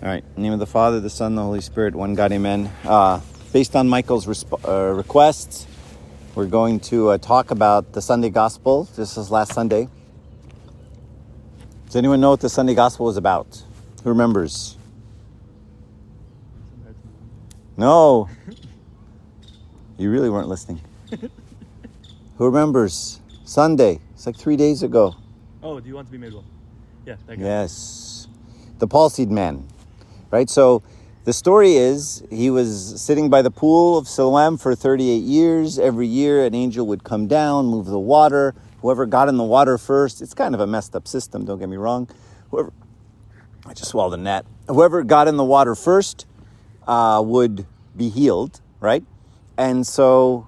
All right. In the name of the Father, the Son, the Holy Spirit, one God, amen. Based on Michael's requests, we're going to talk about the Sunday Gospel. This is last Sunday. Does anyone know what the Sunday Gospel was about? Who remembers? No. You really weren't listening. Who remembers? Sunday. It's like 3 days ago. Oh, do you want to be made well? Yeah, that guy. Yes. The palsied man. Right? So the story is he was sitting by the pool of Siloam for 38 years. Every year an angel would come down, move the water. Whoever got in the water first, it's kind of a messed up system, don't get me wrong. I just swallowed a gnat. Whoever got in the water first would be healed, right? And so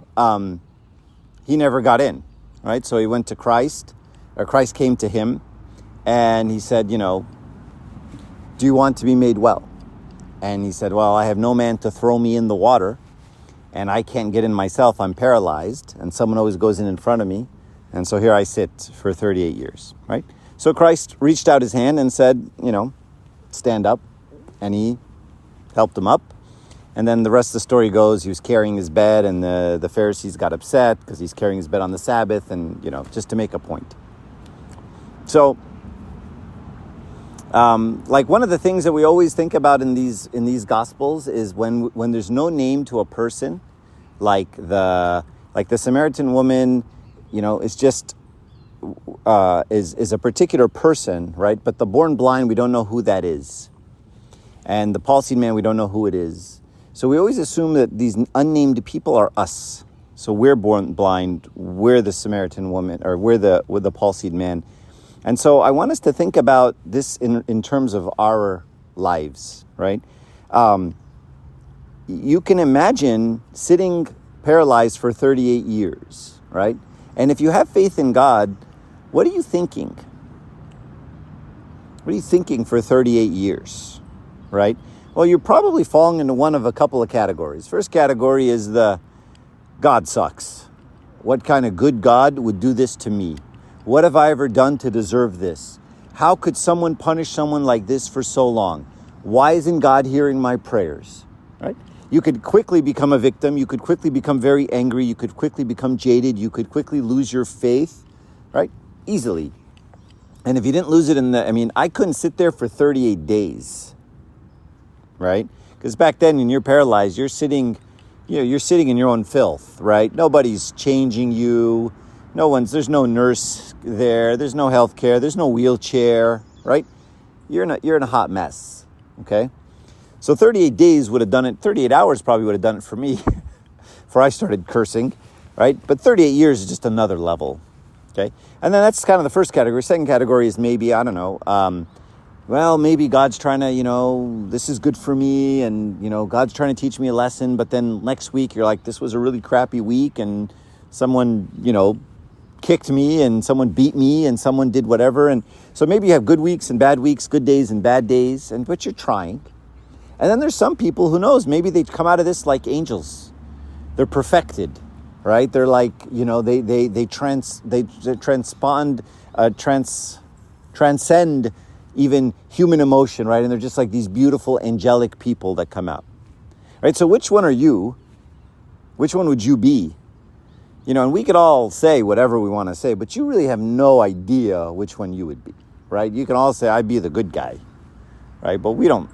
he never got in, right? So he went to Christ, or Christ came to him, and he said, do you want to be made well? And he said, well, I have no man to throw me in the water, and I can't get in myself. I'm paralyzed, and someone always goes in front of me. And so here I sit for 38 years, right? So Christ reached out his hand and said, stand up, and he helped him up. And then the rest of the story goes, he was carrying his bed, and the Pharisees got upset because he's carrying his bed on the Sabbath, and, just to make a point. So, one of the things that we always think about in these Gospels is when there's no name to a person, like the Samaritan woman, it's just is a particular person, right? But the born blind, we don't know who that is, and the palsied man, we don't know who it is. So we always assume that these unnamed people are us. So we're born blind, we're the Samaritan woman, or we're the palsied man. And so I want us to think about this in terms of our lives, right? You can imagine sitting paralyzed for 38 years, right? And if you have faith in God, what are you thinking? What are you thinking for 38 years, right? Well, you're probably falling into one of a couple of categories. First category is the God sucks. What kind of good God would do this to me? What have I ever done to deserve this? How could someone punish someone like this for so long? Why isn't God hearing my prayers? Right? You could quickly become a victim. You could quickly become very angry. You could quickly become jaded. You could quickly lose your faith, right? Easily. And if you didn't lose it I couldn't sit there for 38 days, right? Because back then when you're paralyzed, you're sitting in your own filth, right? Nobody's changing you. There's no nurse there. There's no health care. There's no wheelchair, right? You're in a hot mess, okay? So 38 days would have done it. 38 hours probably would have done it for me before I started cursing, right? But 38 years is just another level, okay? And then that's kind of the first category. Second category is maybe, maybe God's trying to, this is good for me, and, God's trying to teach me a lesson, but then next week you're like, this was a really crappy week, and someone, kicked me, and someone beat me, and someone did whatever. And so maybe you have good weeks and bad weeks, good days and bad days, but you're trying. And then there's some people, who knows, maybe they come out of this like angels. They're perfected, right? They're like, they transcend even human emotion, right? And they're just like these beautiful angelic people that come out, right? So which one are you? Which one would you be? And we could all say whatever we want to say, but you really have no idea which one you would be, right? You can all say, I'd be the good guy, right? But you don't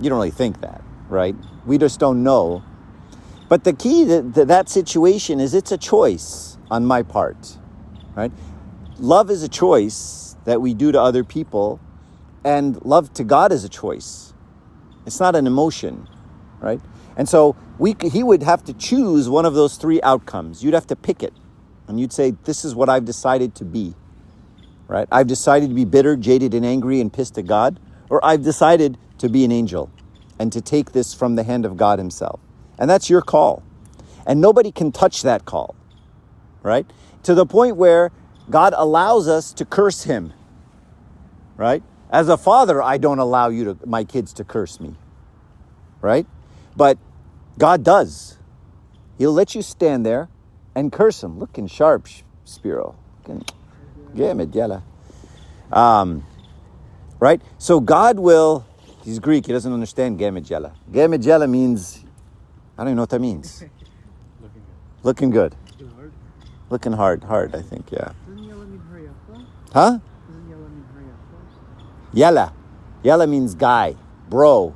really think that, right? We just don't know. But the key to that situation is it's a choice on my part, right? Love is a choice that we do to other people, and love to God is a choice. It's not an emotion, right? And so he would have to choose one of those three outcomes. You'd have to pick it. And you'd say, this is what I've decided to be. Right? I've decided to be bitter, jaded, and angry and pissed at God. Or I've decided to be an angel and to take this from the hand of God himself. And that's your call. And nobody can touch that call. Right? To the point where God allows us to curse him. Right? As a father, I don't allow my kids to curse me. Right? But God does. He'll let you stand there and curse him. Looking sharp, Spiro. Right? So God will He's Greek. He doesn't understand gemegela. Gemegela means, I don't even know what that means. Looking good. Looking good. Hard. Looking hard, I think, yeah. Doesn't yellow mean hurry up though? Huh? Doesn't yellow mean hurry up though? Yalla. Yalla means guy, bro.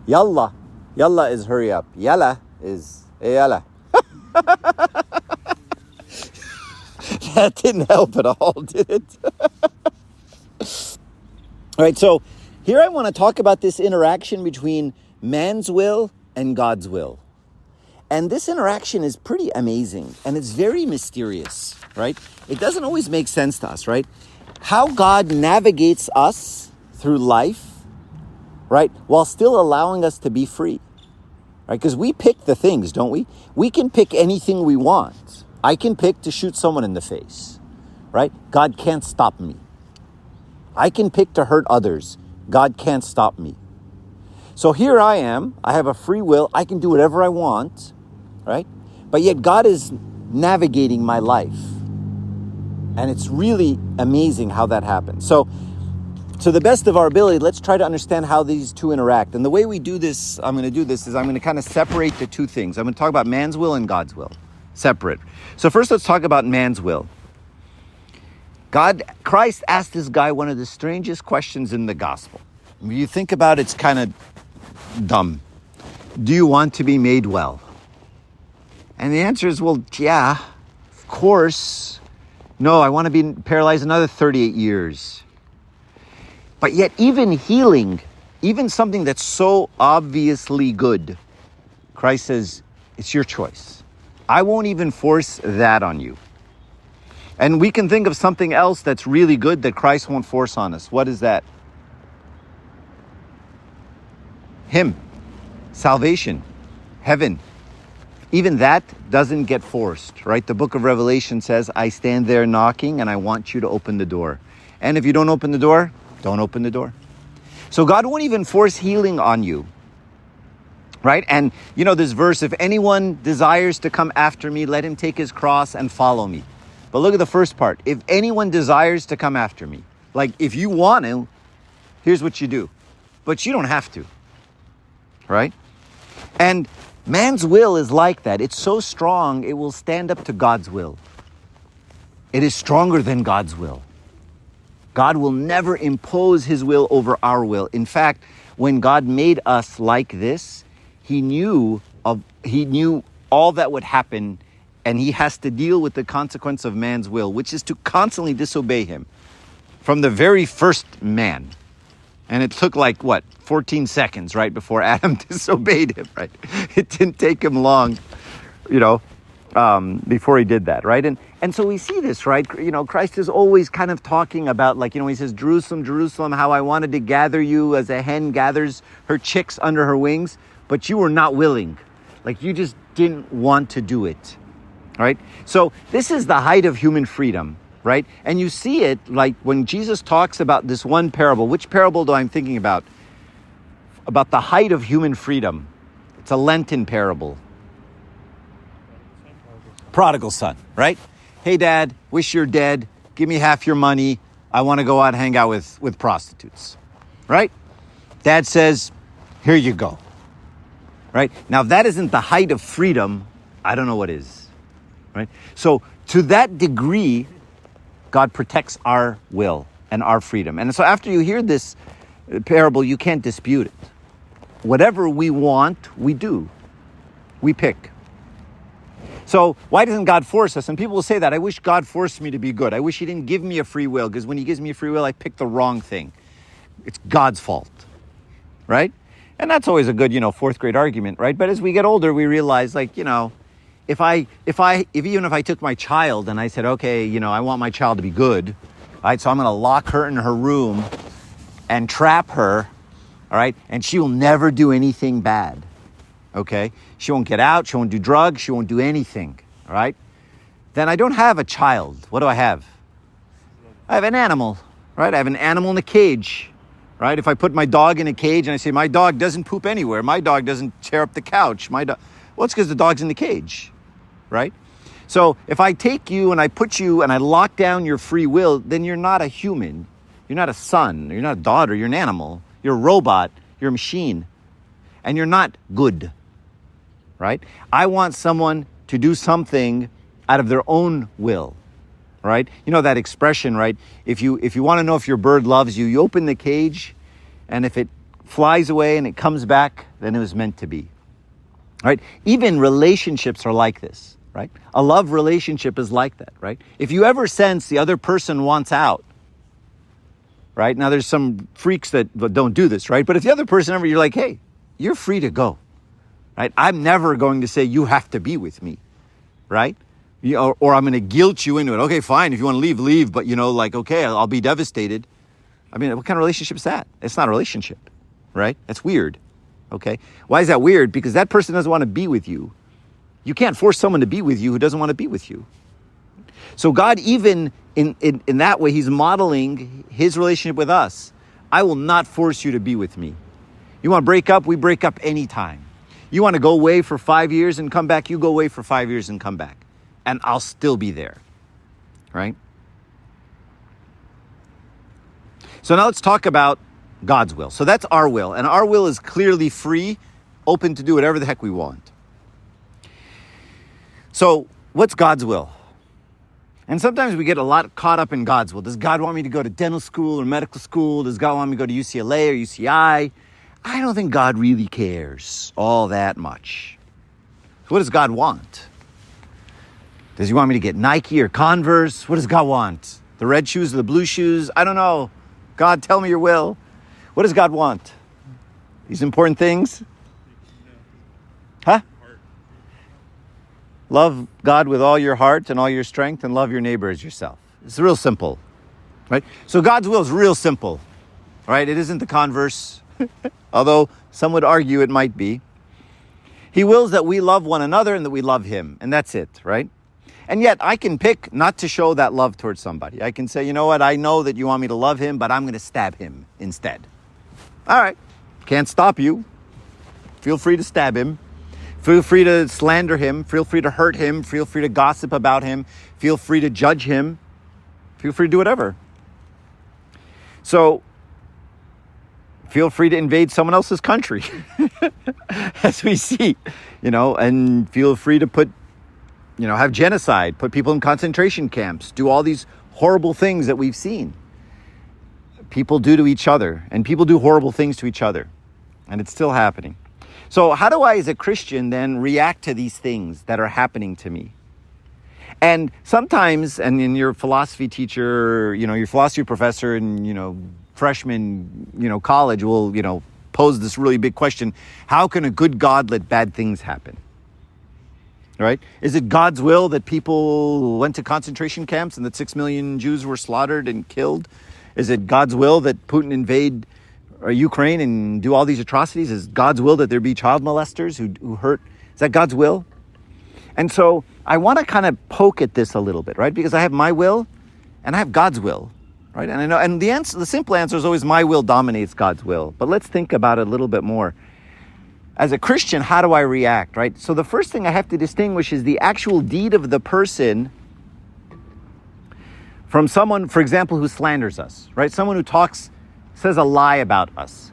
Yalla. Yalla is hurry up. Yalla is hey yalla. That didn't help at all, did it? All right, so here I want to talk about this interaction between man's will and God's will. And this interaction is pretty amazing, and it's very mysterious, right? It doesn't always make sense to us, right? How God navigates us through life, right, while still allowing us to be free, right? Because we pick the things, don't we? We can pick anything we want. I can pick to shoot someone in the face, right? God can't stop me. I can pick to hurt others. God can't stop me. So here I am. I have a free will. I can do whatever I want, right? But yet God is navigating my life. And it's really amazing how that happens. So to the best of our ability, let's try to understand how these two interact. And the way we do this, I'm going to do this, is I'm going to kind of separate the two things. I'm going to talk about man's will and God's will. Separate. So first let's talk about man's will. Christ asked this guy one of the strangest questions in the gospel. If you think about it, it's kind of dumb. Do you want to be made well? And the answer is, well, yeah, of course. No, I want to be paralyzed another 38 years. But yet even healing, even something that's so obviously good, Christ says, it's your choice. I won't even force that on you. And we can think of something else that's really good that Christ won't force on us. What is that? Him. Salvation. Heaven. Even that doesn't get forced, right? The book of Revelation says, I stand there knocking and I want you to open the door. And if you don't open the door, don't open the door. So God won't even force healing on you, right? And you know this verse, if anyone desires to come after me, let him take his cross and follow me. But look at the first part. If anyone desires to come after me, like if you want to, here's what you do. But you don't have to, right? And man's will is like that. It's so strong, it will stand up to God's will. It is stronger than God's will. God will never impose his will over our will. In fact, when God made us like this, he knew all that would happen, and he has to deal with the consequence of man's will, which is to constantly disobey him from the very first man. And it took 14 seconds, right, before Adam disobeyed him, right? It didn't take him long, before he did that, right? And so we see this, right? Christ is always kind of talking about, he says, Jerusalem, Jerusalem, how I wanted to gather you as a hen gathers her chicks under her wings, but you were not willing. You just didn't want to do it, right? So this is the height of human freedom, right? And you see it when Jesus talks about this one parable. Which parable do I'm thinking about? About the height of human freedom. It's a Lenten parable. Prodigal son, right? Hey, Dad, wish you're dead. Give me half your money. I want to go out and hang out with prostitutes, right? Dad says, here you go, right? Now, if that isn't the height of freedom, I don't know what is, right? So to that degree, God protects our will and our freedom. And so after you hear this parable, you can't dispute it. Whatever we want, we do. We pick. So why doesn't God force us? And people will say that, I wish God forced me to be good. I wish he didn't give me a free will, because when he gives me a free will, I pick the wrong thing. It's God's fault, right? And that's always a good, fourth grade argument, right? But as we get older, we realize, even if I took my child and I said, okay, I want my child to be good, all right, so I'm going to lock her in her room and trap her, all right, and she will never do anything bad. Okay, she won't get out, she won't do drugs, she won't do anything, all right? Then I don't have a child. What do I have? I have an animal, right? I have an animal in a cage, right? If I put my dog in a cage and I say, my dog doesn't poop anywhere, my dog doesn't tear up the couch, well, it's because the dog's in the cage, right? So if I take you and I put you and I lock down your free will, then you're not a human. You're not a son, you're not a daughter, you're an animal. You're a robot. You're a machine. And you're not good, right? I want someone to do something out of their own will, right? You know that expression, right? If you want to know if your bird loves you, you open the cage, and if it flies away and it comes back, then it was meant to be, right? Even relationships are like this, right? A love relationship is like that, right? If you ever sense the other person wants out, right? Now there's some freaks that don't do this, right? But if the other person ever, you're like, hey, you're free to go, right? I'm never going to say you have to be with me, right? Or I'm going to guilt you into it. Okay, fine. If you want to leave, leave. But okay, I'll be devastated. I mean, what kind of relationship is that? It's not a relationship, right? That's weird, okay? Why is that weird? Because that person doesn't want to be with you. You can't force someone to be with you who doesn't want to be with you. So God, even in that way, he's modeling his relationship with us. I will not force you to be with me. You want to break up? We break up anytime. You want to go away for 5 years and come back? You go away for 5 years and come back. And I'll still be there, right? So now let's talk about God's will. So that's our will. And our will is clearly free, open to do whatever the heck we want. So what's God's will? And sometimes we get a lot caught up in God's will. Does God want me to go to dental school or medical school? Does God want me to go to UCLA or UCI? I don't think God really cares all that much. So what does God want? Does he want me to get Nike or Converse? What does God want? The red shoes or the blue shoes? I don't know. God, tell me your will. What does God want? These important things? Huh? Love God with all your heart and all your strength, and love your neighbor as yourself. It's real simple, right? So God's will is real simple, right? It isn't the Converse, although some would argue it might be. He wills that we love one another and that we love him, and that's it, right? And yet I can pick not to show that love towards somebody. I can say, you know what? I know that you want me to love him, but I'm going to stab him instead. All right. Can't stop you. Feel free to stab him. Feel free to slander him. Feel free to hurt him. Feel free to gossip about him. Feel free to judge him. Feel free to do whatever. So feel free to invade someone else's country, as we see, and feel free to have genocide, put people in concentration camps, do all these horrible things that we've seen. People do to each other, and people do horrible things to each other, and it's still happening. So how do I, as a Christian, then react to these things that are happening to me? And sometimes, and in your philosophy teacher, your philosophy professor in, freshman, college will, pose this really big question: how can a good God let bad things happen? Right? Is it God's will that people went to concentration camps and that 6 million Jews were slaughtered and killed? Is it God's will that Putin invade Ukraine and do all these atrocities? Is God's will that there be child molesters who hurt? Is that God's will? And so I want to kind of poke at this a little bit, right? Because I have my will and I have God's will, right? And I know, and the simple answer is always my will dominates God's will. But let's think about it a little bit more. As a Christian, how do I react, right? So the first thing I have to distinguish is the actual deed of the person from someone, for example, who slanders us, right? Someone who says a lie about us,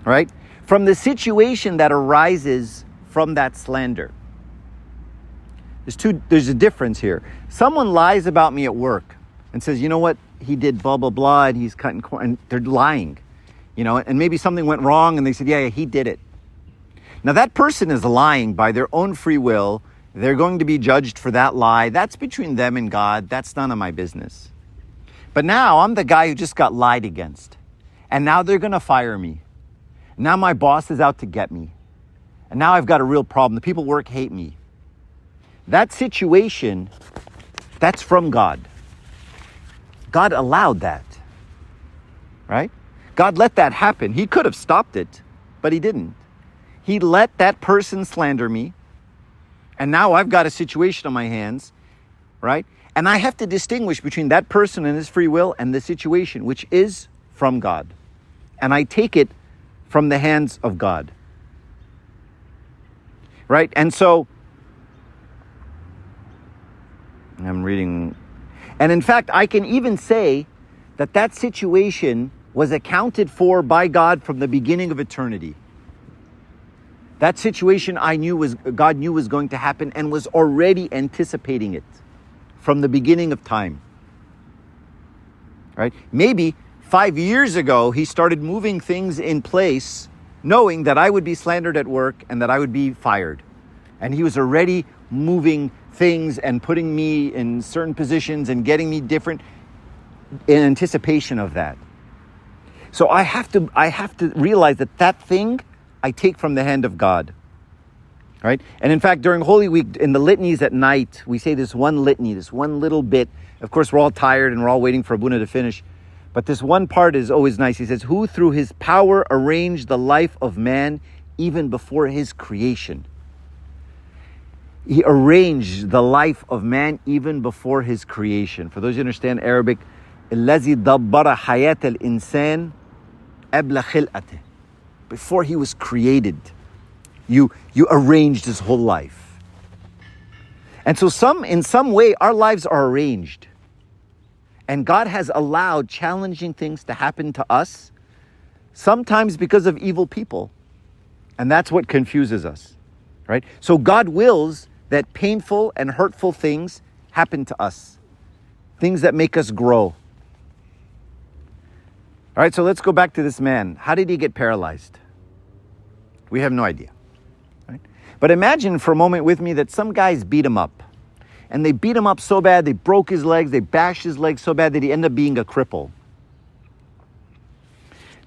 right? From the situation that arises from that slander. There's a difference here. Someone lies about me at work and says, you know what, he did blah, blah, blah, and he's cutting corn, and they're lying, and maybe something went wrong and they said, yeah, he did it. Now that person is lying by their own free will. They're going to be judged for that lie. That's between them and God. That's none of my business. But now I'm the guy who just got lied against. And now they're going to fire me. Now my boss is out to get me. And now I've got a real problem. The people at work hate me. That situation, that's from God. God allowed that, right? God let that happen. He could have stopped it, but he didn't. He let that person slander me. And now I've got a situation on my hands, right? And I have to distinguish between that person and his free will and the situation, which is from God. And I take it from the hands of God, right? And so I'm reading. And in fact, I can even say that situation was accounted for by God from the beginning of eternity. That situation God knew was going to happen and was already anticipating it from the beginning of time. Right? Maybe 5 years ago, he started moving things in place, knowing that I would be slandered at work and that I would be fired. And he was already moving things and putting me in certain positions and getting me different in anticipation of that. So I have to realize that thing I take from the hand of God. Right? And in fact, during Holy Week, in the litanies at night, we say this one litany, this one little bit. Of course, we're all tired and we're all waiting for Abuna to finish. But this one part is always nice. He says, who through his power arranged the life of man even before his creation. He arranged the life of man even before his creation. For those who understand Arabic, الَّذِي دَبَّرَ حَيَاةَ الْإِنسَانِ قَبْلَ خِلْقَتِهِ. Before he was created, you arranged his whole life. And so in some way, our lives are arranged. And God has allowed challenging things to happen to us, sometimes because of evil people. And that's what confuses us, right? So God wills that painful and hurtful things happen to us, things that make us grow. All right, so let's go back to this man. How did he get paralyzed? We have no idea, right? But imagine for a moment with me that some guys beat him up. And they beat him up so bad, they broke his legs, they bashed his legs so bad that he ended up being a cripple.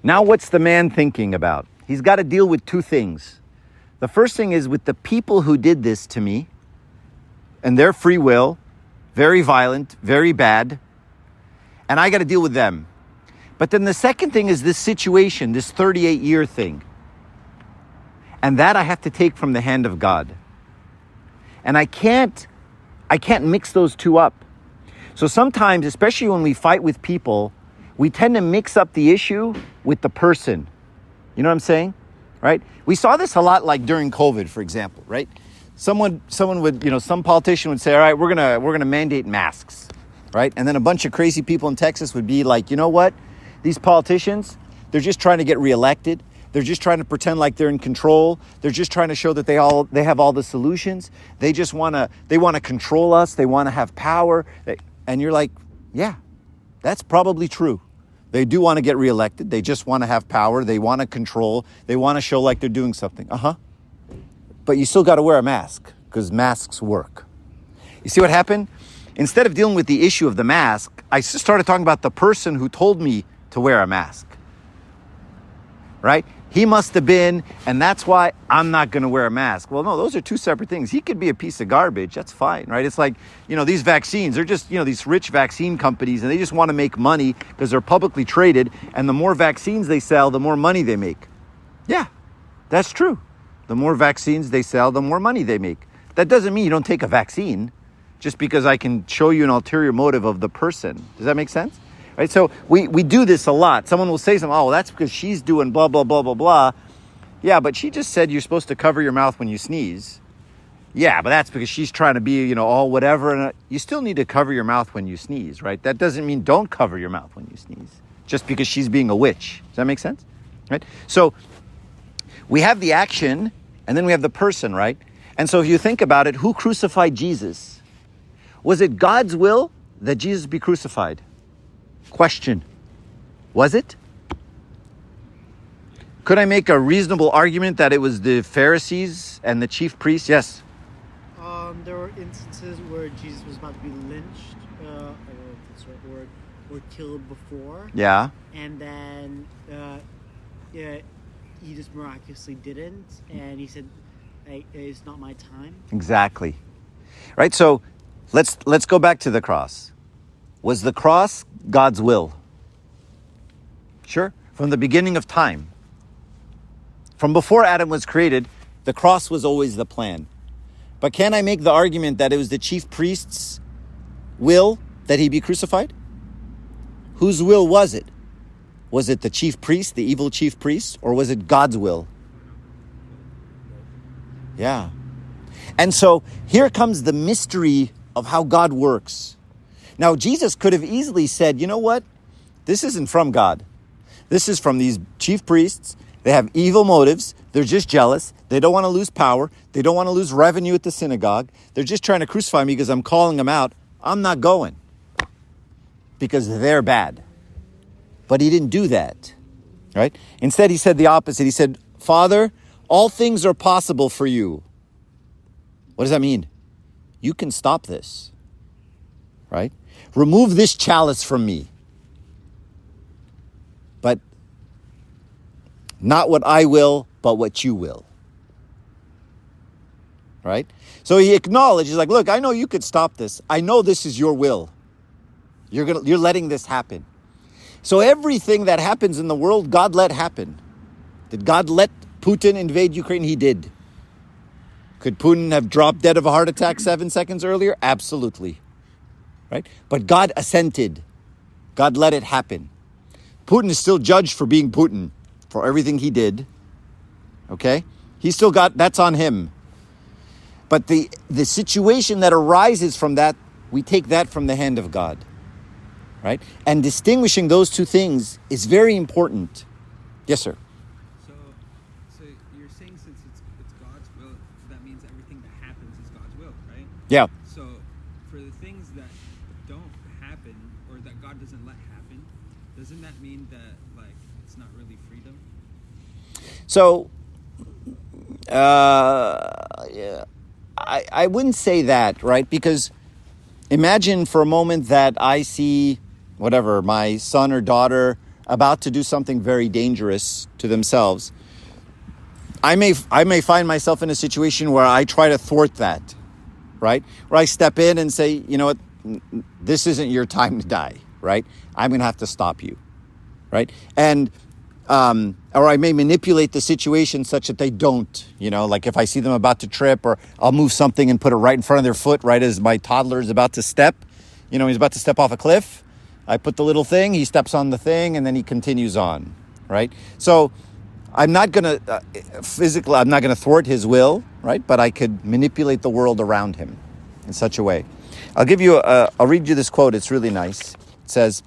Now what's the man thinking about? He's got to deal with two things. The first thing is with the people who did this to me, and their free will, very violent, very bad, and I got to deal with them. But then the second thing is this situation, this 38-year thing. And that I have to take from the hand of God. And I can't mix those two up. So sometimes, especially when we fight with people, we tend to mix up the issue with the person. You know what I'm saying? Right? We saw this a lot like during COVID, for example, right? Someone would, some politician would say, all right, we're gonna mandate masks, right? And then a bunch of crazy people in Texas would be like, you know what? These politicians, they're just trying to get reelected. They're just trying to pretend like they're in control. They're just trying to show that they have all the solutions. They want to control us. They want to have power. And you're like, yeah, that's probably true. They do want to get reelected. They just want to have power. They want to control. They want to show like they're doing something. But you still got to wear a mask because masks work. You see what happened? Instead of dealing with the issue of the mask, I just started talking about the person who told me to wear a mask. Right? He must have been, and that's why I'm not going to wear a mask. Well, no, those are two separate things. He could be a piece of garbage. That's fine, right? It's like, these vaccines, they're just, these rich vaccine companies, and they just want to make money because they're publicly traded. And the more vaccines they sell, the more money they make. Yeah, that's true. The more vaccines they sell, the more money they make. That doesn't mean you don't take a vaccine just because I can show you an ulterior motive of the person. Does that make sense? Right, so we do this a lot. Someone will say something, oh, that's because she's doing blah, blah, blah, blah, blah. Yeah, but she just said you're supposed to cover your mouth when you sneeze. Yeah, but that's because she's trying to be, all whatever. And you still need to cover your mouth when you sneeze, right? That doesn't mean don't cover your mouth when you sneeze, just because she's being a witch. Does that make sense? Right? So we have the action, and then we have the person, right? And so if you think about it, who crucified Jesus? Was it God's will that Jesus be crucified? Question. Was it? Could I make a reasonable argument that it was the Pharisees and the chief priests? Yes. There were instances where Jesus was about to be lynched, I don't know if that's the right word, or killed before. Yeah. And then he just miraculously didn't, and he said, it's not my time. Exactly. Right, so let's go back to the cross. Was the cross God's will? Sure. From the beginning of time. From before Adam was created, the cross was always the plan. But can I make the argument that it was the chief priest's will that he be crucified? Whose will was it? Was it the chief priest, the evil chief priest, or was it God's will? Yeah. And so here comes the mystery of how God works. Now, Jesus could have easily said, you know what? This isn't from God. This is from these chief priests. They have evil motives. They're just jealous. They don't want to lose power. They don't want to lose revenue at the synagogue. They're just trying to crucify me because I'm calling them out. I'm not going because they're bad. But he didn't do that, right? Instead, he said the opposite. He said, Father, all things are possible for you. What does that mean? You can stop this, right? Remove this chalice from me. But not what I will, but what you will. Right? So he acknowledges, like, look, I know you could stop this. I know this is your will. You're letting this happen. So everything that happens in the world, God let happen. Did God let Putin invade Ukraine? He did. Could Putin have dropped dead of a heart attack 7 seconds earlier? Absolutely. Right? But God assented. God let it happen. Putin is still judged for being Putin, for everything he did. Okay? He still got, that's on him. But the situation that arises from that, we take that from the hand of God. Right? And distinguishing those two things is very important. Yes, sir. So you're saying since it's God's will, that means everything that happens is God's will, right? Yeah. So for the things that don't happen or that God doesn't let happen, doesn't that mean that like it's not really freedom? So, yeah, I wouldn't say that, right? Because imagine for a moment that I see, whatever, my son or daughter about to do something very dangerous to themselves. I may find myself in a situation where I try to thwart that, right? Where I step in and say, you know what, this isn't your time to die, right? I'm going to have to stop you, right? And or I may manipulate the situation such that they don't, like if I see them about to trip, or I'll move something and put it right in front of their foot, right as my toddler is about to step, he's about to step off a cliff. I put the little thing, he steps on the thing, and then he continues on, right? So I'm not going to, physically, I'm not going to thwart his will, right? But I could manipulate the world around him in such a way. I'll read you this quote. It's really nice. It says,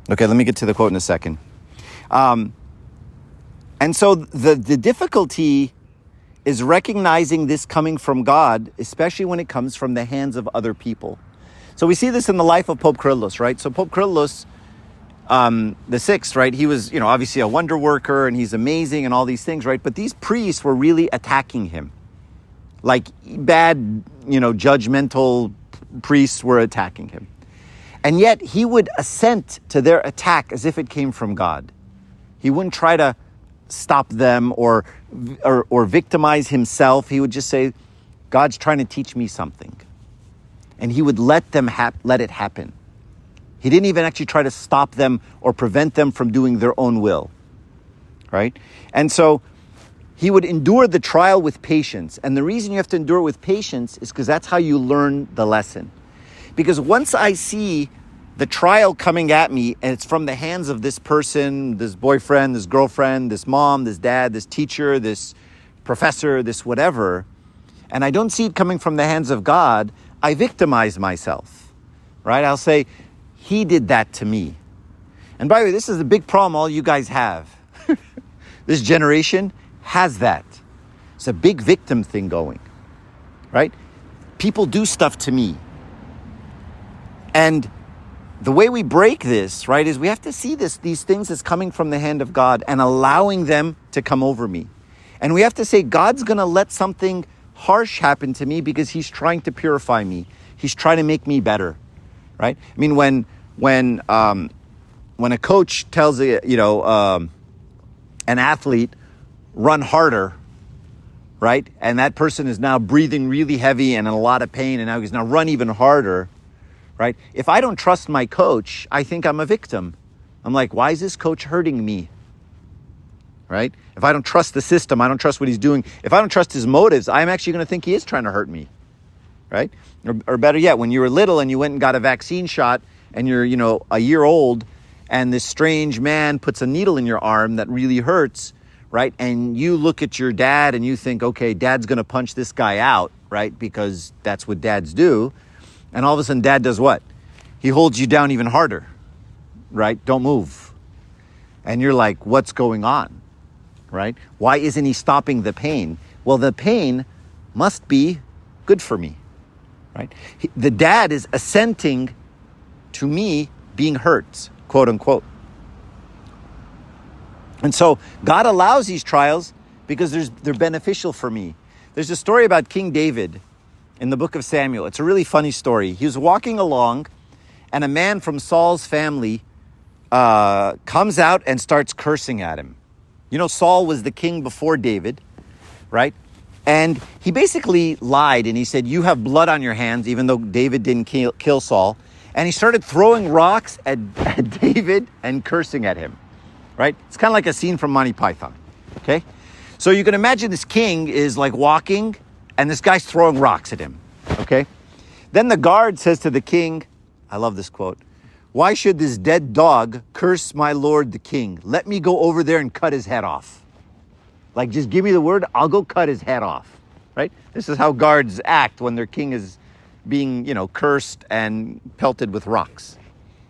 okay, let me get to the quote in a second. And so the difficulty is recognizing this coming from God, especially when it comes from the hands of other people. So we see this in the life of Pope Kyrillos, right? So Pope Kyrillos, the sixth, right? He was, obviously a wonder worker, and he's amazing and all these things, right? But these priests were really attacking him. Like bad, judgmental priests were attacking him. And yet he would assent to their attack as if it came from God. He wouldn't try to stop them or victimize himself. He would just say, God's trying to teach me something. And he would let it happen. He didn't even actually try to stop them or prevent them from doing their own will. Right? And so he would endure the trial with patience. And the reason you have to endure it with patience is because that's how you learn the lesson. Because once I see the trial coming at me, and it's from the hands of this person, this boyfriend, this girlfriend, this mom, this dad, this teacher, this professor, this whatever, and I don't see it coming from the hands of God, I victimize myself, right? I'll say, he did that to me. And by the way, this is a big problem all you guys have. This generation has that. It's a big victim thing going, right? People do stuff to me. And the way we break this, right, is we have to see these things as coming from the hand of God and allowing them to come over me. And we have to say, God's going to let something harsh happen to me because he's trying to purify me. He's trying to make me better, right? I mean, when a coach tells an athlete, run harder, right? And that person is now breathing really heavy and in a lot of pain, and now he's now run even harder. Right? If I don't trust my coach, I think I'm a victim. I'm like, why is this coach hurting me? Right? If I don't trust the system, I don't trust what he's doing. If I don't trust his motives, I'm actually going to think he is trying to hurt me. Right? Or better yet, when you were little and you went and got a vaccine shot and you're, a year old, and this strange man puts a needle in your arm that really hurts, right? And you look at your dad and you think, okay, dad's going to punch this guy out, right? Because that's what dads do. And all of a sudden, dad does what? he holds you down even harder, right? Don't move. And you're like, what's going on, right? Why isn't he stopping the pain? Well, the pain must be good for me, right? The dad is assenting to me being hurt, quote unquote. And so God allows these trials because they're beneficial for me. There's a story about King David in the book of Samuel. It's a really funny story. He was walking along, and a man from Saul's family comes out and starts cursing at him. You know, Saul was the king before David, right? And he basically lied, and he said, you have blood on your hands, even though David didn't kill Saul. And he started throwing rocks at David and cursing at him, right? It's kind of like a scene from Monty Python, okay? So you can imagine this king is like walking, and this guy's throwing rocks at him, okay? Then the guard says to the king, I love this quote, why should this dead dog curse my lord the king? Let me go over there and cut his head off. Like, just give me the word, I'll go cut his head off, right? This is how guards act when their king is being, cursed and pelted with rocks,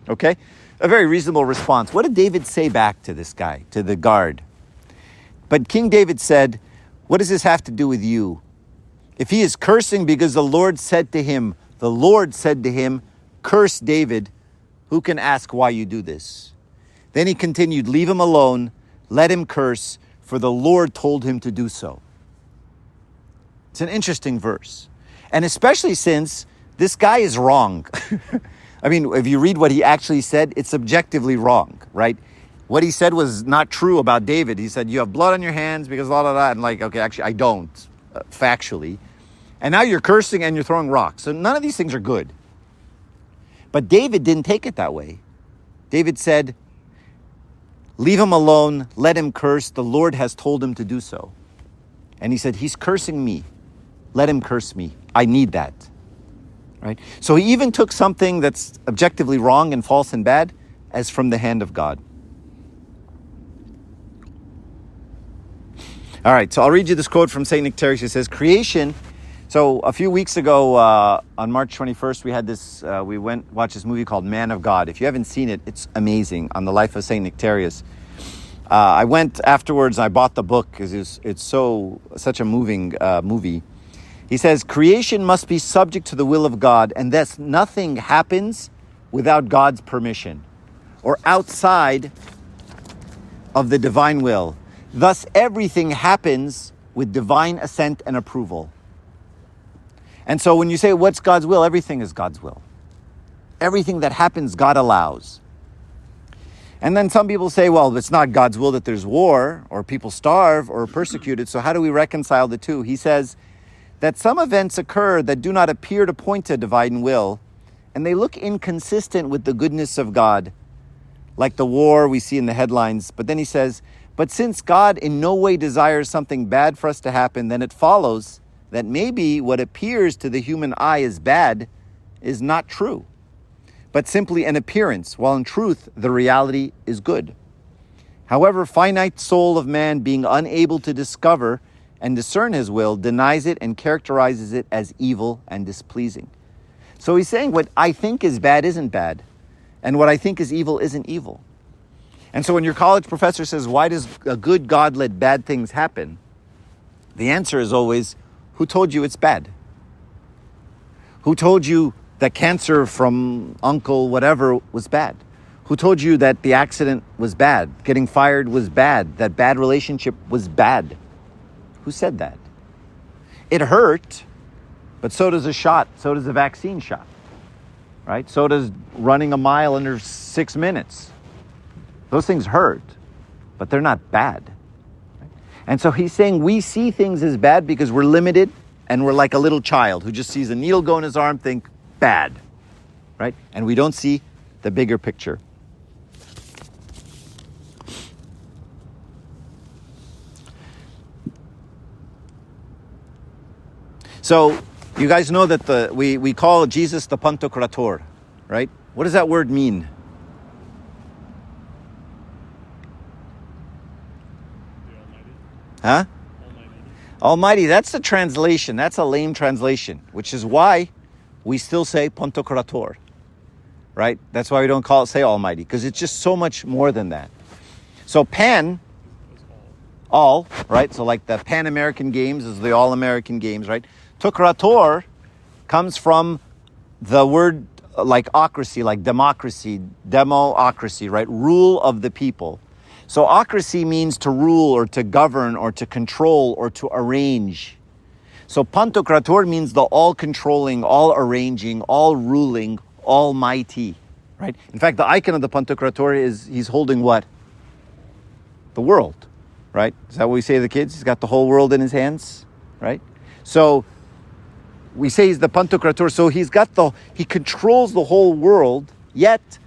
okay? A very reasonable response. What did David say back to this guy, to the guard? But King David said, what does this have to do with you? If he is cursing because the Lord said to him, curse David, who can ask why you do this? Then he continued, leave him alone, let him curse, for the Lord told him to do so. It's an interesting verse. And especially since this guy is wrong. I mean, if you read what he actually said, it's objectively wrong, right? What he said was not true about David. He said, you have blood on your hands because blah, blah, blah. And like, okay, actually, I don't, factually. And now you're cursing and you're throwing rocks. So none of these things are good. But David didn't take it that way. David said, leave him alone, let him curse. The Lord has told him to do so. And he said, he's cursing me. Let him curse me. I need that. Right? So he even took something that's objectively wrong and false and bad as from the hand of God. All right, so I'll read you this quote from St. Nectarius. It says, creation. So a few weeks ago, on March 21st, we had this, we watched this movie called Man of God. If you haven't seen it, it's amazing, on the life of St. Nectarius. I went afterwards, I bought the book because it's such a moving movie. He says, creation must be subject to the will of God, and thus nothing happens without God's permission or outside of the divine will. Thus, everything happens with divine assent and approval. And so when you say, what's God's will? Everything is God's will. Everything that happens, God allows. And then some people say, well, it's not God's will that there's war or people starve or are persecuted. So how do we reconcile the two? He says that some events occur that do not appear to point to divine will, and they look inconsistent with the goodness of God, like the war we see in the headlines. But then he says, but since God in no way desires something bad for us to happen, then it follows that maybe what appears to the human eye as bad is not true, but simply an appearance, while in truth, the reality is good. However, finite soul of man, being unable to discover and discern his will, denies it and characterizes it as evil and displeasing. So he's saying what I think is bad isn't bad, and what I think is evil isn't evil. And so when your college professor says, why does a good God let bad things happen? The answer is always, who told you it's bad? Who told you that cancer from uncle whatever was bad? Who told you that the accident was bad? Getting fired was bad? That bad relationship was bad? Who said that? It hurt, but so does a shot. So does a vaccine shot, right? So does running a mile under 6 minutes. Those things hurt, but they're not bad. And so he's saying we see things as bad because we're limited and we're like a little child who just sees a needle go in his arm, think bad, right? And we don't see the bigger picture. So you guys know that we call Jesus the Pantocrator, right? What does that word mean? Huh? Almighty, that's the translation. That's a lame translation, which is why we still say Pantocrator. right? That's why we don't say Almighty, because it's just so much more than that. So Pan, all, right? So like the Pan American Games is the All American Games, right? Tukrator comes from the word like ocracy, like democracy, democracy, right? Rule of the people. So ocracy means to rule or to govern or to control or to arrange. So Pantokrator means the all-controlling, all-arranging, all-ruling, almighty, right? In fact, the icon of the Pantokrator is, he's holding what? The world, right? Is that what we say to the kids? He's got the whole world in his hands, right? So we say he's the Pantokrator, so he controls the whole world, yet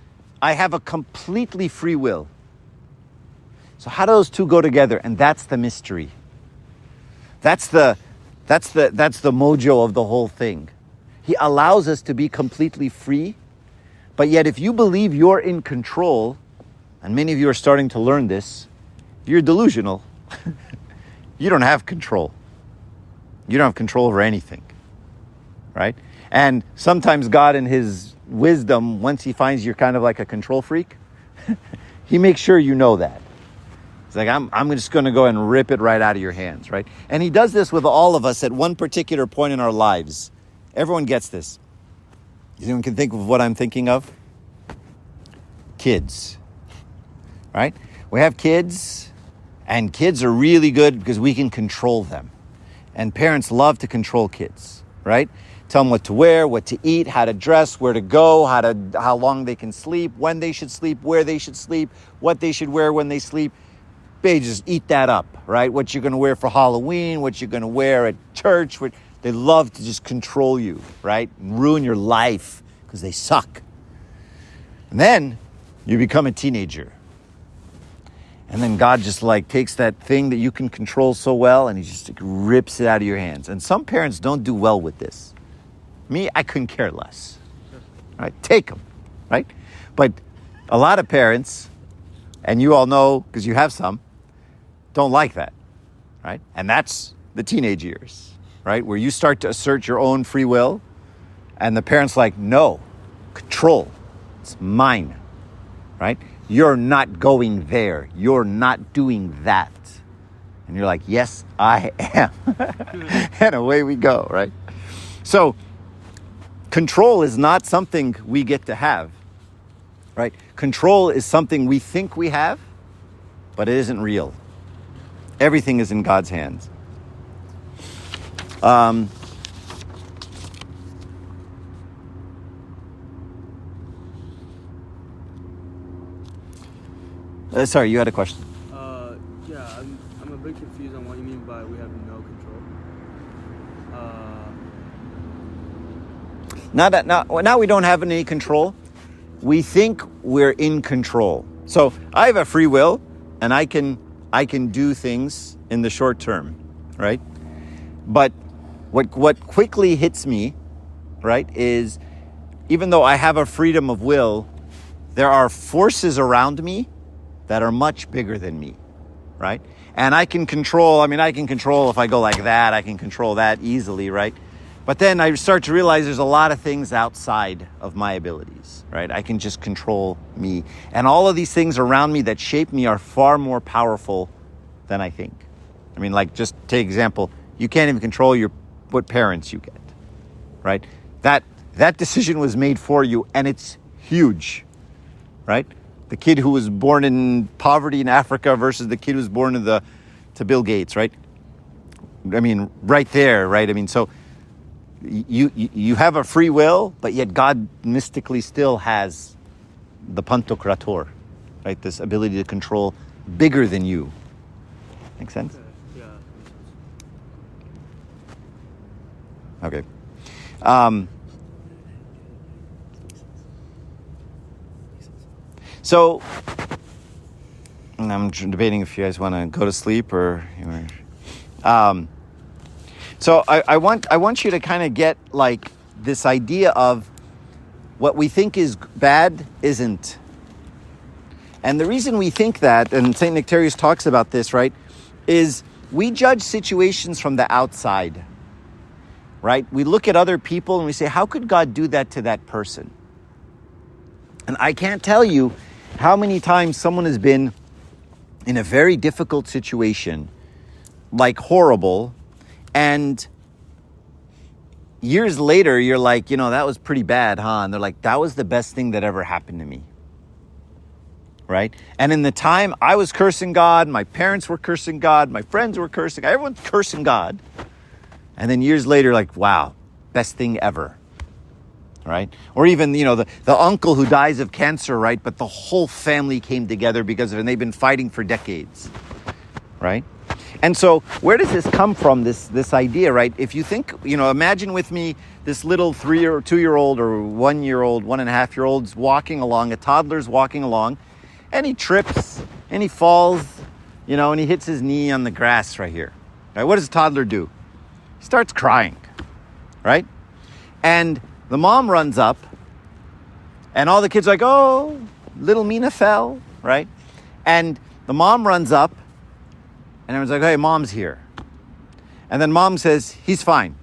I have a completely free will. So how do those two go together? And that's the mystery. That's the mojo of the whole thing. He allows us to be completely free, but yet if you believe you're in control, and many of you are starting to learn this, you're delusional. You don't have control. You don't have control over anything, right? And sometimes God in his wisdom, once he finds you're kind of like a control freak, he makes sure you know that. It's like, I'm just going to go and rip it right out of your hands, right? And he does this with all of us at one particular point in our lives. Everyone gets this. Anyone can think of what I'm thinking of? Kids, right? We have kids, and kids are really good because we can control them. And parents love to control kids, right? Tell them what to wear, what to eat, how to dress, where to go, how long they can sleep, when they should sleep, where they should sleep, what they should wear when they sleep. They just eat that up, right? What you're going to wear for Halloween, what you're going to wear at church. They love to just control you, right? And ruin your life because they suck. And then you become a teenager. And then God just like takes that thing that you can control so well and he just like, rips it out of your hands. And some parents don't do well with this. Me, I couldn't care less. Right? Take them, right? But a lot of parents, and you all know because you have some, don't like that, right? And that's the teenage years, right? Where you start to assert your own free will and the parent's like, no, control, it's mine, right? You're not going there. You're not doing that. And you're like, yes, I am. And away we go, right? So control is not something we get to have, right? Control is something we think we have, but it isn't real. Everything is in God's hands. Sorry, you had a question. Yeah, I'm a bit confused on what you mean by we have no control. Now we don't have any control. We think we're in control. So I have a free will, and I can do things in the short term, right? But what quickly hits me, right, is even though I have a freedom of will, there are forces around me that are much bigger than me, right? And I can control if I go like that, I can control that easily, right? But then I start to realize there's a lot of things outside of my abilities, right? I can just control me. And all of these things around me that shape me are far more powerful than I think. I mean, like, just take example, you can't even control what parents you get, right? That decision was made for you, and it's huge, right? The kid who was born in poverty in Africa versus the kid who was born to Bill Gates, right? I mean, right there, right? I mean, so you have a free will, but yet God mystically still has the Pantokrator, right? This ability to control bigger than you. Make sense? Yeah. Okay. So I'm debating if you guys want to go to sleep or. So I want you to kind of get like this idea of what we think is bad isn't. And the reason we think that, and St. Nectarius talks about this, right, is we judge situations from the outside, right? We look at other people and we say, how could God do that to that person? And I can't tell you how many times someone has been in a very difficult situation, like horrible, and years later you're like, that was pretty bad, huh? And they're like, that was the best thing that ever happened to me. Right? And in the time I was cursing God, my parents were cursing God, my friends were cursing, everyone's cursing God. And then years later, like, wow, best thing ever. Right? Or even, the uncle who dies of cancer, right? But the whole family came together because of it, and they've been fighting for decades. Right? And so where does this come from, this idea, right? If you think, imagine with me this little 3 or 2-year-old or 1-year-old, 1.5-year-old's walking along, a toddler's walking along, and he trips and he falls, and he hits his knee on the grass right here. Right? What does a toddler do? He starts crying, right? And the mom runs up and all the kids are like, oh, little Mina fell, right? And the mom runs up and everyone's like, hey, mom's here. And then mom says, he's fine,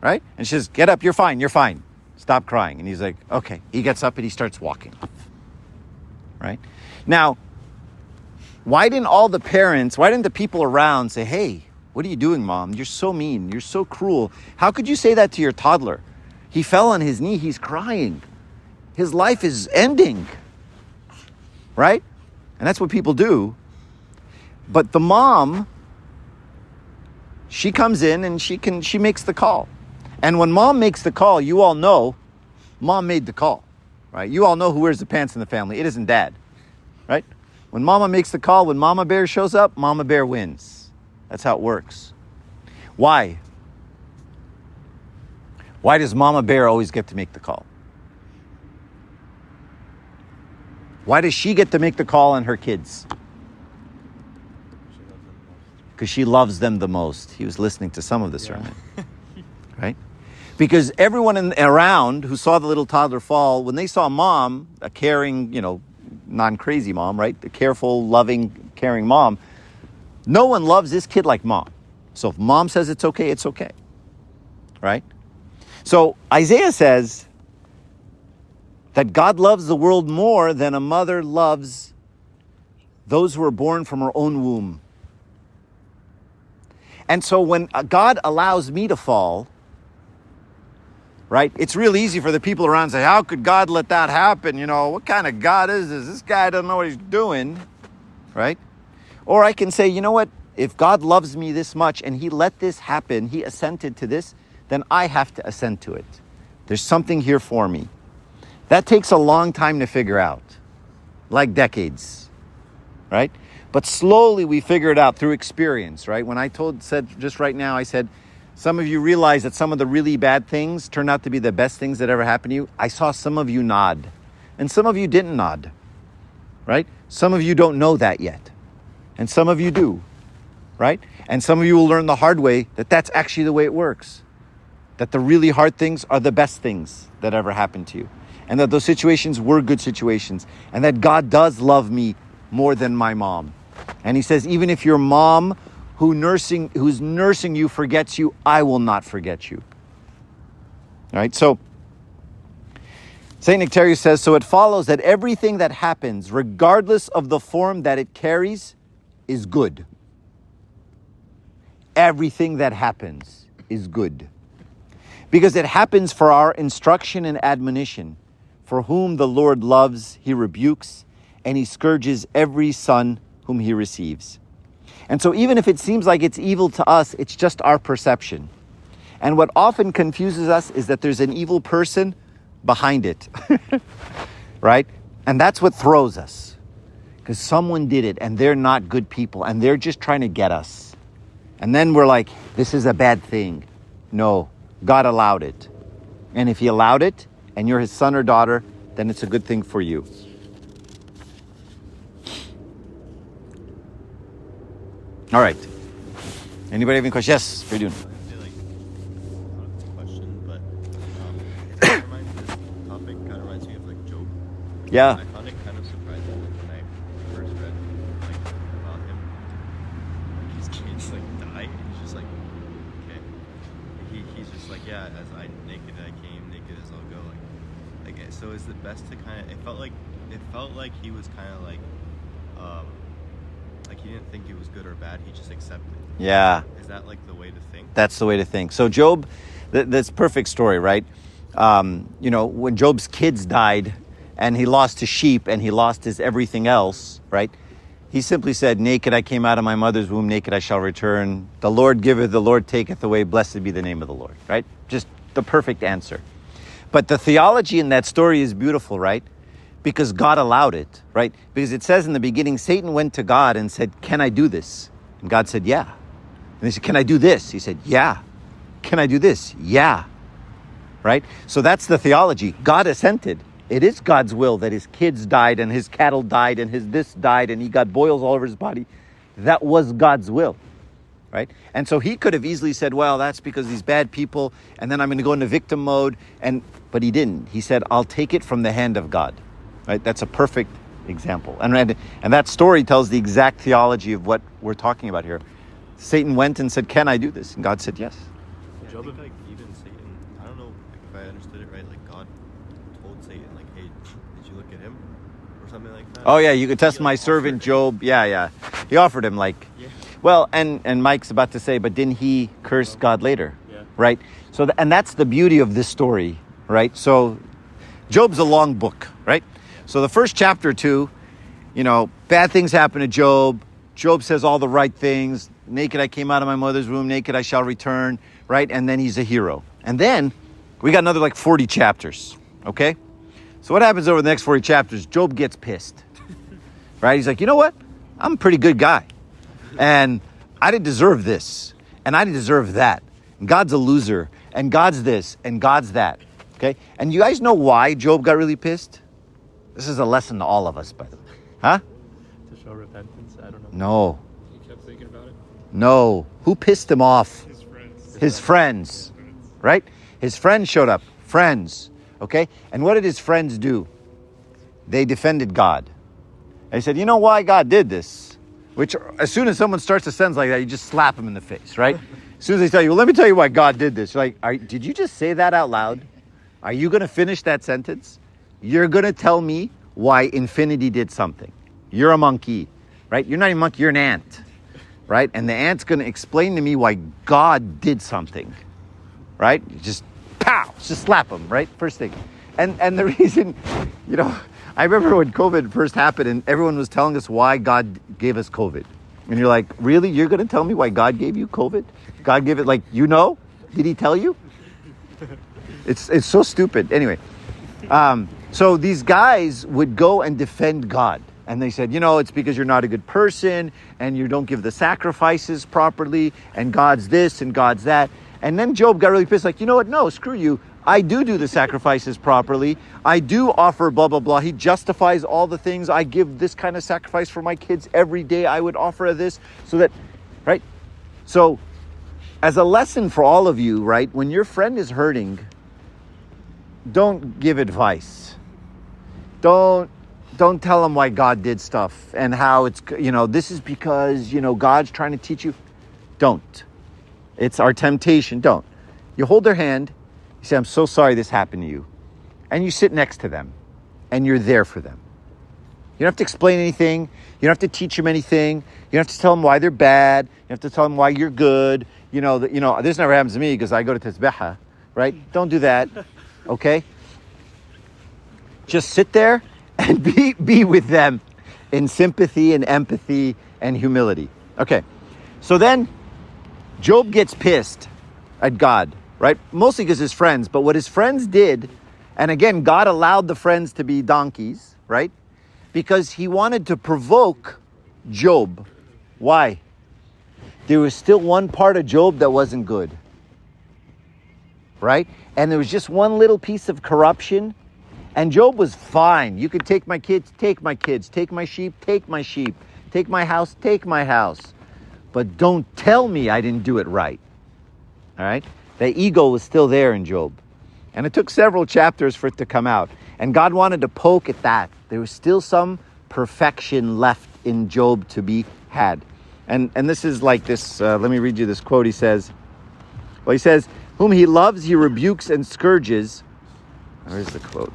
right? And she says, get up, you're fine. Stop crying. And he's like, okay. He gets up and he starts walking off. Right? Now, why didn't the people around say, hey, what are you doing, Mom? You're so mean. You're so cruel. How could you say that to your toddler? He fell on his knee. He's crying. His life is ending. Right? And that's what people do. But the mom, she comes in and she makes the call. And when mom makes the call, you all know mom made the call. Right? You all know who wears the pants in the family. It isn't dad. Right? When mama makes the call, when mama bear shows up, mama bear wins. That's how it works. Why? Why does mama bear always get to make the call? Why does she get to make the call on her kids? Because she loves them the most. He was listening to some of the sermon. Right? Because everyone around who saw the little toddler fall, when they saw mom, a caring, non-crazy mom, right? The careful, loving, caring mom, no one loves this kid like mom. So if mom says it's okay, it's okay. Right? So Isaiah says that God loves the world more than a mother loves those who are born from her own womb. And so when God allows me to fall, right? It's real easy for the people around to say, how could God let that happen? What kind of God is this? This guy doesn't know what he's doing, right? Or I can say, you know what? If God loves me this much and he let this happen, he assented to this, then I have to assent to it. There's something here for me. That takes a long time to figure out, like decades, right? But slowly we figure it out through experience, right? When I said just right now, I said, some of you realize that some of the really bad things turned out to be the best things that ever happened to you. I saw some of you nod, and some of you didn't nod, right? Some of you don't know that yet, and some of you do, right? And some of you will learn the hard way that that's actually the way it works, that the really hard things are the best things that ever happened to you, and that those situations were good situations, and that God does love me more than my mom. And he says, even if your mom who's nursing you forgets you, I will not forget you. All right, so St. Nectarius says, so it follows that everything that happens, regardless of the form that it carries, is good. Everything that happens is good. Because it happens for our instruction and admonition. For whom the Lord loves, he rebukes, and he scourges every son whom he receives. And so even if it seems like it's evil to us, it's just our perception. And what often confuses us is that there's an evil person behind it, right? And that's what throws us. Because someone did it and they're not good people and they're just trying to get us. And then we're like, this is a bad thing. No, God allowed it. And if he allowed it and you're his son or daughter, then it's a good thing for you. All right. Anybody have any questions? Yes, how are you doing? I feel like not a question, but it reminds me, this topic kind of reminds me of like Job. Yeah. I found it kind of surprising when I first read like about him. Like his kids like die, and he's just like, okay. He's just like, yeah, as I naked I came, naked as I'll go. Like Like, so is it best to kind of? It felt like he was kind of like he didn't think it was good or bad. He just accepted. Yeah. Is that like the way to think? That's the way to think. So Job, that's perfect story, right? When Job's kids died and he lost his sheep and he lost his everything else, right? He simply said, naked I came out of my mother's womb, naked I shall return. The Lord giveth, the Lord taketh away. Blessed be the name of the Lord, right? Just the perfect answer. But the theology in that story is beautiful, right? Because God allowed it, right? Because it says in the beginning, Satan went to God and said, can I do this? And God said, yeah. And he said, can I do this? He said, yeah. Can I do this? Yeah. Right? So that's the theology. God assented. It is God's will that his kids died and his cattle died and his this died and he got boils all over his body. That was God's will. Right? And so he could have easily said, well, that's because these bad people, and then I'm going to go into victim mode. But he didn't. He said, I'll take it from the hand of God. Right? That's a perfect example. And that story tells the exact theology of what we're talking about here. Satan went and said, can I do this? And God said, yes. Yeah, I think like even Satan, I don't know if I understood it right, like God told Satan, like, hey, did you look at him? Or something like that. Oh yeah, you could test my servant Job. Yeah. He offered him like, Yeah. well, and Mike's about to say, but didn't he curse God later? Yeah. Right? So, and that's the beauty of this story, right? So Job's a long book, right? So the first chapter or two, bad things happen to Job. Job says all the right things. Naked I came out of my mother's womb, naked I shall return, right? And then he's a hero. And then we got another like 40 chapters, okay? So what happens over the next 40 chapters? Job gets pissed, right? He's like, you know what? I'm a pretty good guy. And I didn't deserve this. And I didn't deserve that. And God's a loser. And God's this. And God's that. Okay? And you guys know why Job got really pissed? This is a lesson to all of us, by the way. Huh? To show repentance, I don't know. No. He kept thinking about it. No. Who pissed him off? His friends. His friends. Right? His friends showed up. Friends. Okay? And what did his friends do? They defended God. They said, you know why God did this? Which, as soon as someone starts a sentence like that, you just slap them in the face, right? As soon as they tell you, well, let me tell you why God did this. You're like, did you just say that out loud? Are you going to finish that sentence? You're going to tell me why infinity did something. You're a monkey, right? You're not even a monkey, you're an ant, right? And the ant's going to explain to me why God did something, right? Just pow, just slap them, right? First thing. And the reason, I remember when COVID first happened and everyone was telling us why God gave us COVID. And you're like, really? You're going to tell me why God gave you COVID? God gave it Did he tell you? It's so stupid. Anyway, so these guys would go and defend God. And they said, it's because you're not a good person and you don't give the sacrifices properly and God's this and God's that. And then Job got really pissed, like, you know what? No, screw you. I do the sacrifices properly. I do offer blah, blah, blah. He justifies all the things. I give this kind of sacrifice for my kids every day. I would offer this so that, right? So as a lesson for all of you, right? When your friend is hurting, don't give advice. Don't tell them why God did stuff and how it's, this is because, God's trying to teach you. Don't. It's our temptation. Don't. You hold their hand. You say, I'm so sorry this happened to you. And you sit next to them and you're there for them. You don't have to explain anything. You don't have to teach them anything. You don't have to tell them why they're bad. You have to tell them why you're good. This never happens to me because I go to Tisbeha, right? Don't do that. Okay? Just sit there and be with them in sympathy and empathy and humility. Okay. So then Job gets pissed at God, right? Mostly because his friends. But what his friends did, and again, God allowed the friends to be donkeys, right? Because he wanted to provoke Job. Why? There was still one part of Job that wasn't good, right? And there was just one little piece of corruption. And Job was fine. You could take my kids, take my kids. Take my sheep, take my sheep. Take my house, take my house. But don't tell me I didn't do it right. All right? The ego was still there in Job. And it took several chapters for it to come out. And God wanted to poke at that. There was still some perfection left in Job to be had. And this is like this, let me read you this quote. He says, whom he loves, he rebukes and scourges. Where's the quote?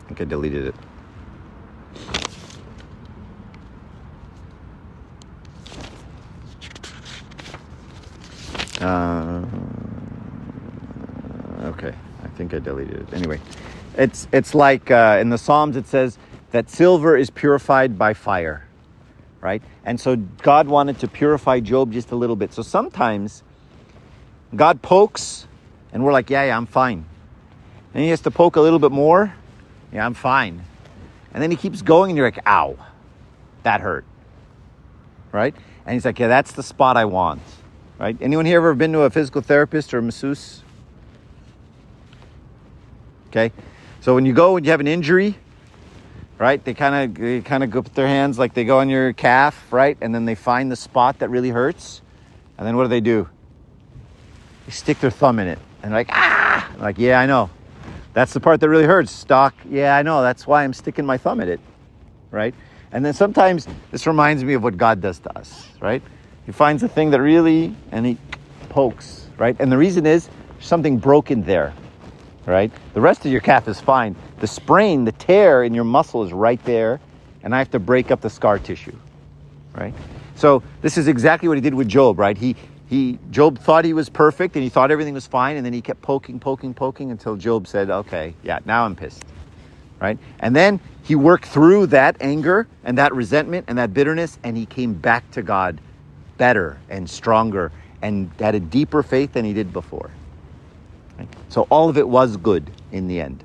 think I deleted it. Okay, I think I deleted it. Anyway, it's like in the Psalms it says that silver is purified by fire, right? And so God wanted to purify Job just a little bit. So sometimes God pokes and we're like, yeah, I'm fine. And he has to poke a little bit more. Yeah, I'm fine. And then he keeps going and you're like, ow, that hurt, right? And he's like, yeah, that's the spot I want, right? Anyone here ever been to a physical therapist or a masseuse? Okay, so when you go and you have an injury, right? They kind of go put their hands like they go on your calf, right? And then they find the spot that really hurts, and then what do? They stick their thumb in it, and they're like, ah! I'm like, yeah, I know, that's the part that really hurts, Doc. Yeah, I know, that's why I'm sticking my thumb in it, right? And then sometimes this reminds me of what God does to us, right? He finds a thing that really, and he pokes, right? And the reason is there's something broken there. Right? The rest of your calf is fine. The sprain, the tear in your muscle is right there, and I have to break up the scar tissue, right? So this is exactly what he did with Job, right? Job thought he was perfect, and he thought everything was fine, and then he kept poking until Job said, okay, yeah, now I'm pissed, right? And then he worked through that anger and that resentment and that bitterness, and he came back to God better and stronger and had a deeper faith than he did before. Right? So all of it was good in the end.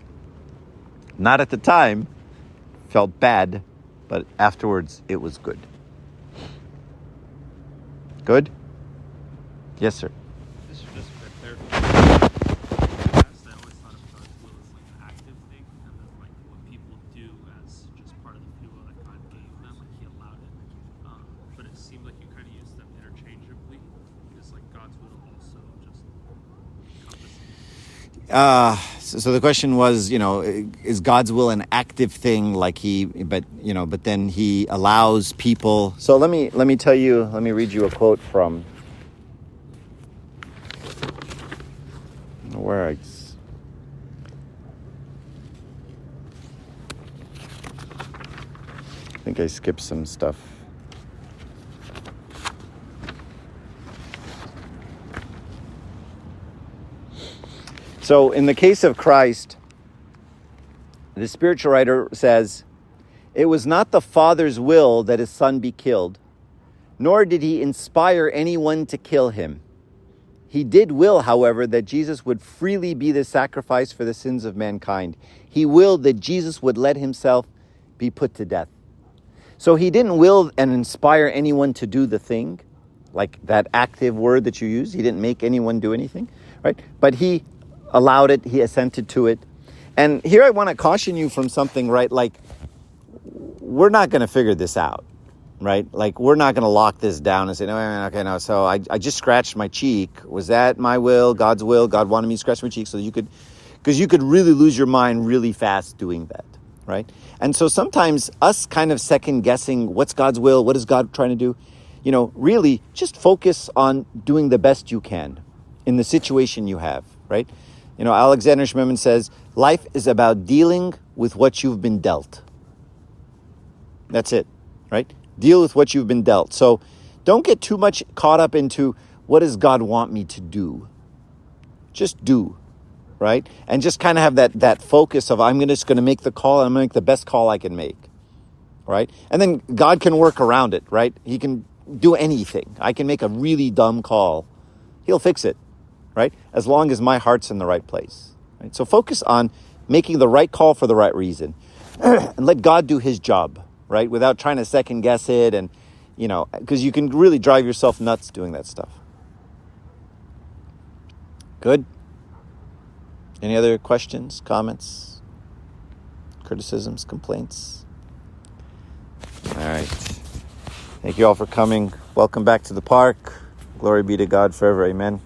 Not at the time, felt bad, but afterwards it was good. Good? Yes, sir. This is just for clarification. In the past, I always thought of God's will as like an active thing, and then like what people do as just part of the free will that God gave them, like He allowed it. But it seemed like you kind of used them interchangeably. Is like God's will also just encompassing? So the question was, is God's will an active thing, but then he allows people. So let me read you a quote from where I think I skipped some stuff. So in the case of Christ, the spiritual writer says, it was not the Father's will that his Son be killed, nor did he inspire anyone to kill him. He did will, however, that Jesus would freely be the sacrifice for the sins of mankind. He willed that Jesus would let himself be put to death. So he didn't will and inspire anyone to do the thing, like that active word that you use. He didn't make anyone do anything, right? But he allowed it, he assented to it. And here I want to caution you from something, right? Like, we're not going to figure this out, right? Like, we're not going to lock this down and say, no, so I just scratched my cheek. Was that my will, God's will? God wanted me to scratch my cheek so that because you could really lose your mind really fast doing that, right? And so sometimes us kind of second guessing, what's God's will? What is God trying to do? Really just focus on doing the best you can in the situation you have, right? Alexander Schmemann says, life is about dealing with what you've been dealt. That's it, right? Deal with what you've been dealt. So don't get too much caught up into what does God want me to do? Just do, right? And just kind of have that focus of I'm just going to make the call and I'm going to make the best call I can make, right? And then God can work around it, right? He can do anything. I can make a really dumb call. He'll fix it. Right? As long as my heart's in the right place. Right? So focus on making the right call for the right reason. And let God do his job, right? Without trying to second guess it and, because you can really drive yourself nuts doing that stuff. Good? Any other questions, comments, criticisms, complaints? All right. Thank you all for coming. Welcome back to the park. Glory be to God forever. Amen.